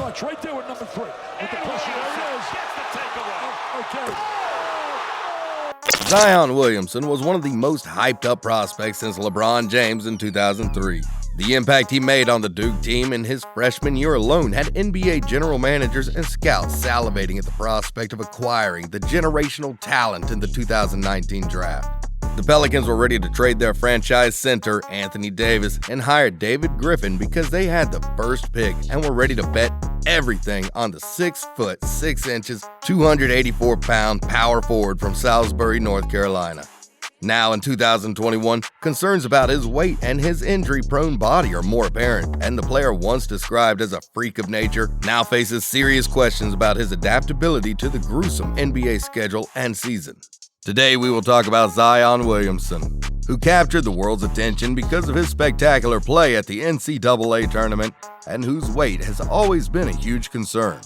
starts right there with number 3. With the push, there it is. Gets the takeaway. Okay. Zion Williamson was one of the most hyped-up prospects since LeBron James in 2003. The impact he made on the Duke team in his freshman year alone had NBA general managers and scouts salivating at the prospect of acquiring the generational talent in the 2019 draft. The Pelicans were ready to trade their franchise center, Anthony Davis, and hired David Griffin because they had the first pick and were ready to bet everything on the 6 foot 6 inches, 284-pound power forward from Salisbury, North Carolina. Now in 2021, concerns about his weight and his injury-prone body are more apparent, and the player once described as a freak of nature now faces serious questions about his adaptability to the gruesome NBA schedule and season. Today we will talk about Zion Williamson, who captured the world's attention because of his spectacular play at the NCAA tournament and whose weight has always been a huge concern.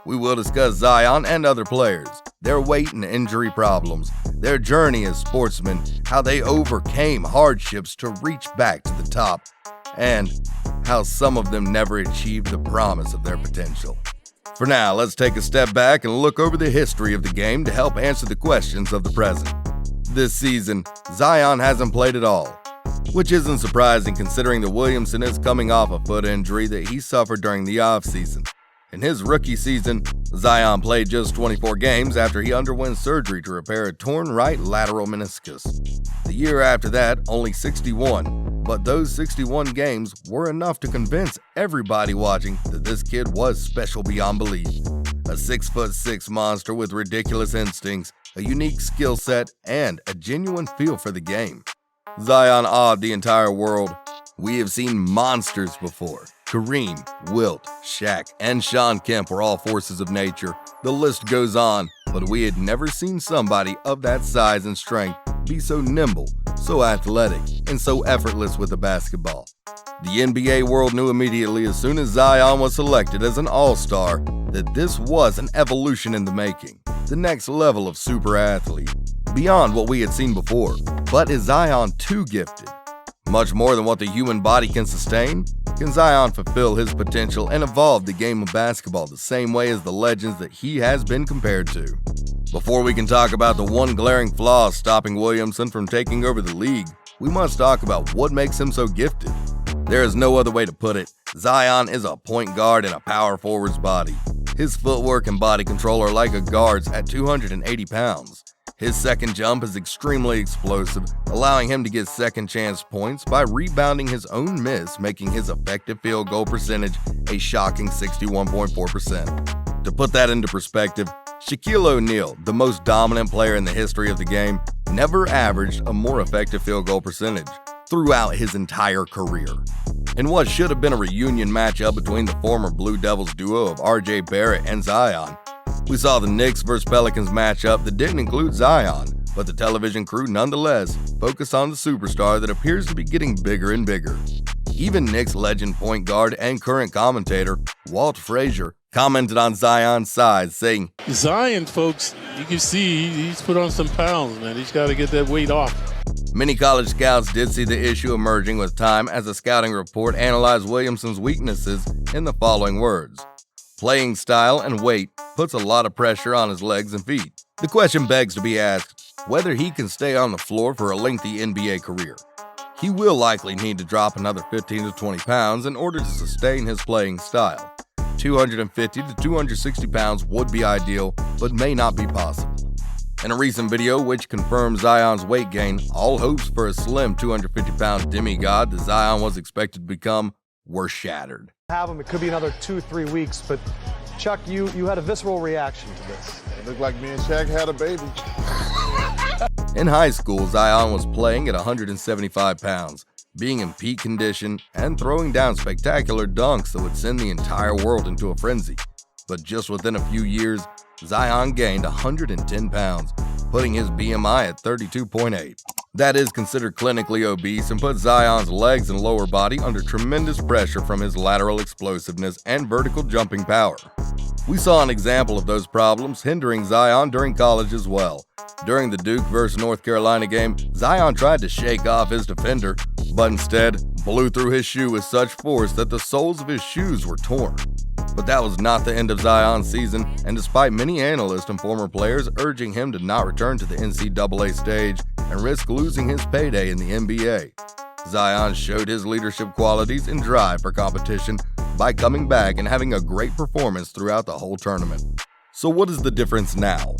We will discuss Zion and other players, their weight and injury problems, their journey as sportsmen, how they overcame hardships to reach back to the top, and how some of them never achieved the promise of their potential. For now, let's take a step back and look over the history of the game to help answer the questions of the present. This season, Zion hasn't played at all, which isn't surprising considering that Williamson is coming off a foot injury that he suffered during the offseason. In his rookie season, Zion played just 24 games after he underwent surgery to repair a torn right lateral meniscus. The year after that, only 61, but those 61 games were enough to convince everybody watching that this kid was special beyond belief. A 6'6" monster with ridiculous instincts, a unique skill set, and a genuine feel for the game. Zion awed the entire world. We have seen monsters before. Kareem, Wilt, Shaq, and Shawn Kemp were all forces of nature. The list goes on, but we had never seen somebody of that size and strength be so nimble, so athletic, and so effortless with the basketball. The NBA world knew immediately as soon as Zion was selected as an all-star that this was an evolution in the making, the next level of super athlete, beyond what we had seen before. But is Zion too gifted? Much more than what the human body can sustain? Can Zion fulfill his potential and evolve the game of basketball the same way as the legends that he has been compared to? Before we can talk about the one glaring flaw stopping Williamson from taking over the league, we must talk about what makes him so gifted. There is no other way to put it. Zion is a point guard in a power forward's body. His footwork and body control are like a guard's at 280 pounds. His second jump is extremely explosive, allowing him to get second chance points by rebounding his own miss, making his effective field goal percentage a shocking 61.4%. To put that into perspective, Shaquille O'Neal, the most dominant player in the history of the game, never averaged a more effective field goal percentage throughout his entire career. In what should have been a reunion matchup between the former Blue Devils duo of R.J. Barrett and Zion, we saw the Knicks vs. Pelicans matchup that didn't include Zion, but the television crew nonetheless focused on the superstar that appears to be getting bigger and bigger. Even Knicks legend point guard and current commentator Walt Frazier commented on Zion's size, saying, Zion, folks, you can see he's put on some pounds, man. He's got to get that weight off. Many college scouts did see the issue emerging with time as a scouting report analyzed Williamson's weaknesses in the following words. Playing style and weight puts a lot of pressure on his legs and feet. The question begs to be asked whether he can stay on the floor for a lengthy NBA career. He will likely need to drop another 15 to 20 pounds in order to sustain his playing style. 250 to 260 pounds would be ideal, but may not be possible. In a recent video which confirmed Zion's weight gain, all hopes for a slim 250-pound demigod that Zion was expected to become were shattered. Have him. It could be another 2-3 weeks, but Chuck, you had a visceral reaction to this. It looked like me and Shaq had a baby. In high school, Zion was playing at 175 pounds, being in peak condition and throwing down spectacular dunks that would send the entire world into a frenzy. But just within a few years, Zion gained 110 pounds, putting his BMI at 32.8. That is considered clinically obese and puts Zion's legs and lower body under tremendous pressure from his lateral explosiveness and vertical jumping power. We saw an example of those problems hindering Zion during college as well. During the Duke vs. North Carolina game, Zion tried to shake off his defender, but instead blew through his shoe with such force that the soles of his shoes were torn. But that was not the end of Zion's season, and despite many analysts and former players urging him to not return to the NCAA stage and risk losing his payday in the NBA, Zion showed his leadership qualities and drive for competition by coming back and having a great performance throughout the whole tournament. So what is the difference now?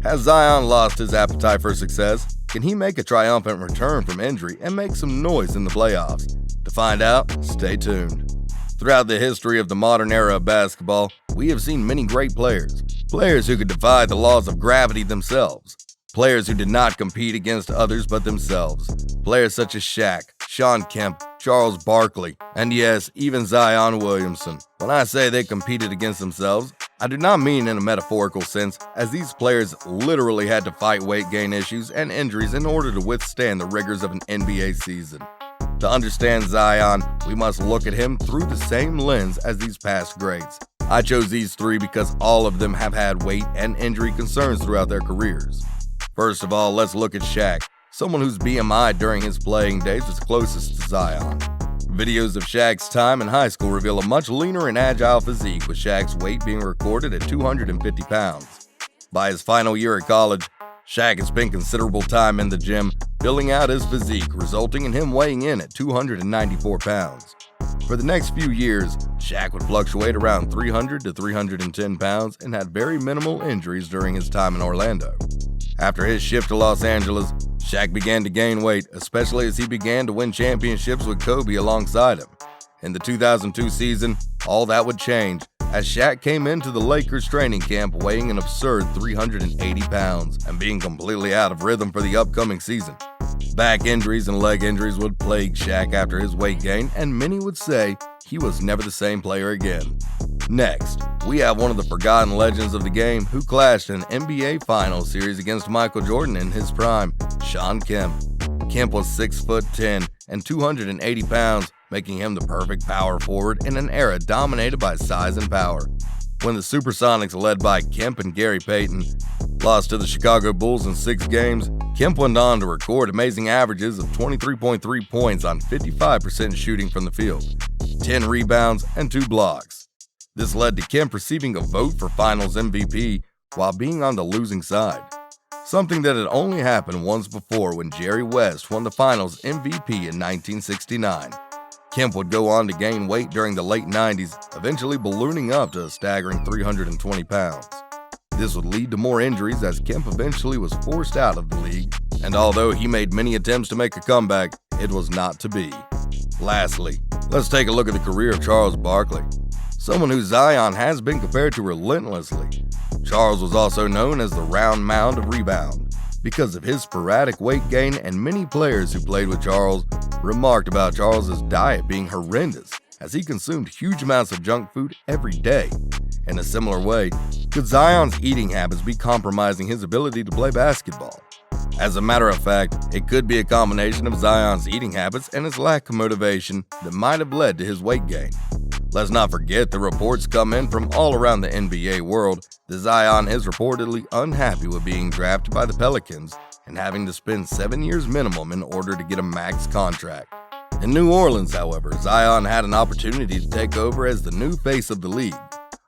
Has Zion lost his appetite for success? Can he make a triumphant return from injury and make some noise in the playoffs? To find out, stay tuned. Throughout the history of the modern era of basketball, we have seen many great players. Players who could defy the laws of gravity themselves. Players who did not compete against others but themselves. Players such as Shaq, Shawn Kemp, Charles Barkley, and yes, even Zion Williamson. When I say they competed against themselves, I do not mean in a metaphorical sense, as these players literally had to fight weight gain issues and injuries in order to withstand the rigors of an NBA season. To understand Zion, we must look at him through the same lens as these past greats. I chose these three because all of them have had weight and injury concerns throughout their careers. First of all, let's look at Shaq, someone whose BMI during his playing days was closest to Zion. Videos of Shaq's time in high school reveal a much leaner and agile physique, with Shaq's weight being recorded at 250 pounds. By his final year at college, Shaq had spent considerable time in the gym, filling out his physique, resulting in him weighing in at 294 pounds. For the next few years, Shaq would fluctuate around 300 to 310 pounds and had very minimal injuries during his time in Orlando. After his shift to Los Angeles, Shaq began to gain weight, especially as he began to win championships with Kobe alongside him. In the 2002 season, all that would change, as Shaq came into the Lakers training camp weighing an absurd 380 pounds and being completely out of rhythm for the upcoming season. Back injuries and leg injuries would plague Shaq after his weight gain, and many would say he was never the same player again. Next, we have one of the forgotten legends of the game who clashed in an NBA Finals series against Michael Jordan in his prime, Shawn Kemp. Kemp was 6'10" and 280 pounds, making him the perfect power forward in an era dominated by size and power. When the Supersonics, led by Kemp and Gary Payton, lost to the Chicago Bulls in 6 games, Kemp went on to record amazing averages of 23.3 points on 55% shooting from the field, 10 rebounds, and 2 blocks. This led to Kemp receiving a vote for Finals MVP while being on the losing side, something that had only happened once before when Jerry West won the Finals MVP in 1969. Kemp would go on to gain weight during the late 90s, eventually ballooning up to a staggering 320 pounds. This would lead to more injuries as Kemp eventually was forced out of the league, and although he made many attempts to make a comeback, it was not to be. Lastly, let's take a look at the career of Charles Barkley, someone who Zion has been compared to relentlessly. Charles was also known as the round mound of rebound because of his sporadic weight gain, and many players who played with Charles remarked about Charles's diet being horrendous as he consumed huge amounts of junk food every day. In a similar way, could Zion's eating habits be compromising his ability to play basketball? As a matter of fact, it could be a combination of Zion's eating habits and his lack of motivation that might have led to his weight gain. Let's not forget the reports come in from all around the NBA world that Zion is reportedly unhappy with being drafted by the Pelicans and having to spend 7 years minimum in order to get a max contract. In New Orleans, however, Zion had an opportunity to take over as the new face of the league,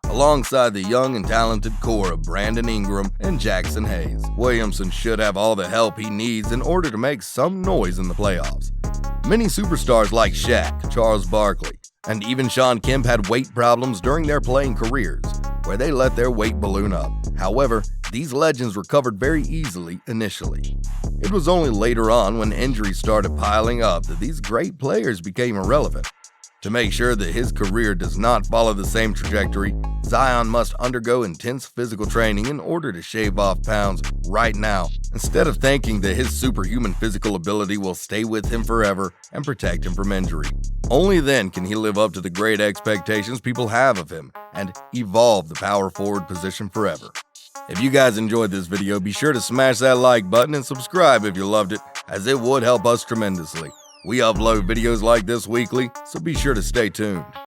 alongside the young and talented core of Brandon Ingram and Jackson Hayes. Williamson should have all the help he needs in order to make some noise in the playoffs. Many superstars like Shaq, Charles Barkley, and even Shawn Kemp had weight problems during their playing careers, where they let their weight balloon up. However, these legends recovered very easily initially. It was only later on, when injuries started piling up, that these great players became irrelevant. To make sure that his career does not follow the same trajectory, Zion must undergo intense physical training in order to shave off pounds right now, instead of thinking that his superhuman physical ability will stay with him forever and protect him from injury. Only then can he live up to the great expectations people have of him and evolve the power forward position forever. If you guys enjoyed this video, be sure to smash that like button and subscribe if you loved it, as it would help us tremendously. We upload videos like this weekly, so be sure to stay tuned.